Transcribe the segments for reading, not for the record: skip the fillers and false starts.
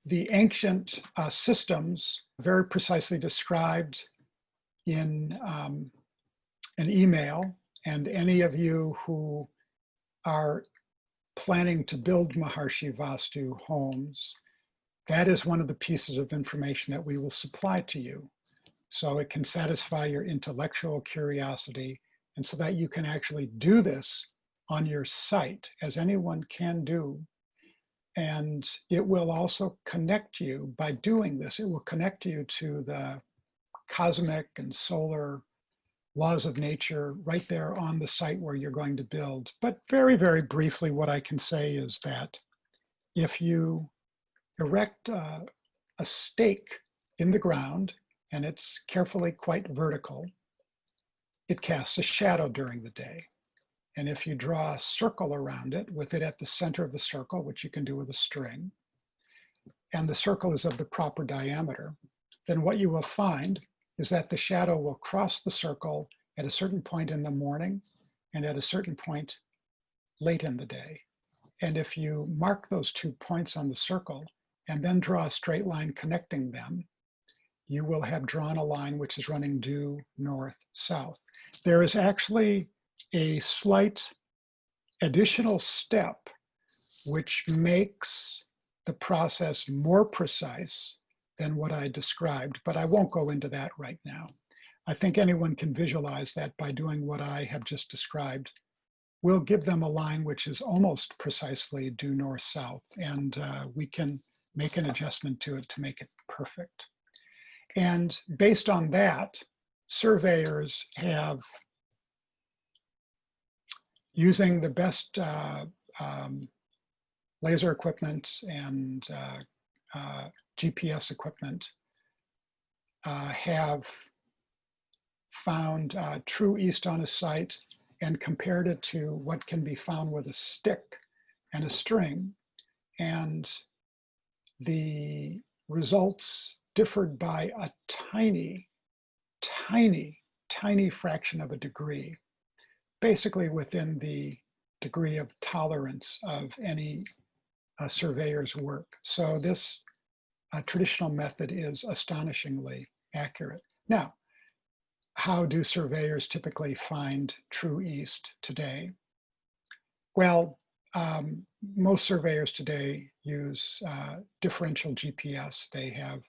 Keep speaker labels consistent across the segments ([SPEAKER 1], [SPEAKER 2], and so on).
[SPEAKER 1] the ancient systems very precisely described in an email, and any of you who are planning to build Maharshi Vastu homes, that is one of the pieces of information that we will supply to you. So it can satisfy your intellectual curiosity, and so that you can actually do this on your site, as anyone can do. And it will also connect you, by doing this, it will connect you to the cosmic and solar laws of nature right there on the site where you're going to build. But very, very briefly, what I can say is that if you erect a stake in the ground, and it's carefully quite vertical, it casts a shadow during the day. And if you draw a circle around it, with it at the center of the circle, which you can do with a string, and the circle is of the proper diameter, then what you will find is that the shadow will cross the circle at a certain point in the morning and at a certain point late in the day. And if you mark those 2 points on the circle and then draw a straight line connecting them, you will have drawn a line which is running due north-south. There is actually a slight additional step which makes the process more precise than what I described, but I won't go into that right now. I think anyone can visualize that by doing what I have just described. We'll give them a line which is almost precisely due north-south, and we can make an adjustment to it to make it perfect. And based on that, surveyors have, using the best laser equipment and GPS equipment, have found true east on a site and compared it to what can be found with a stick and a string. And the results differed by a tiny, tiny, tiny fraction of a degree, basically within the degree of tolerance of any surveyor's work. So this traditional method is astonishingly accurate. Now, how do surveyors typically find true east today? Well, most surveyors today use differential GPS. They have,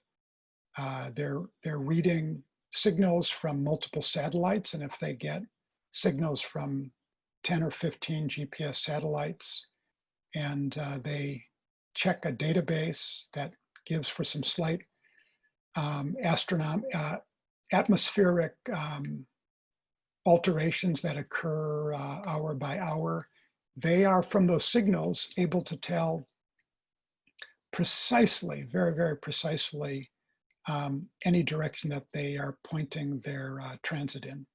[SPEAKER 1] they're reading signals from multiple satellites, and if they get signals from 10 or 15 GPS satellites, and they check a database that gives for some slight atmospheric alterations that occur hour by hour, they are, from those signals, able to tell precisely, very, very precisely, any direction that they are pointing their transit in.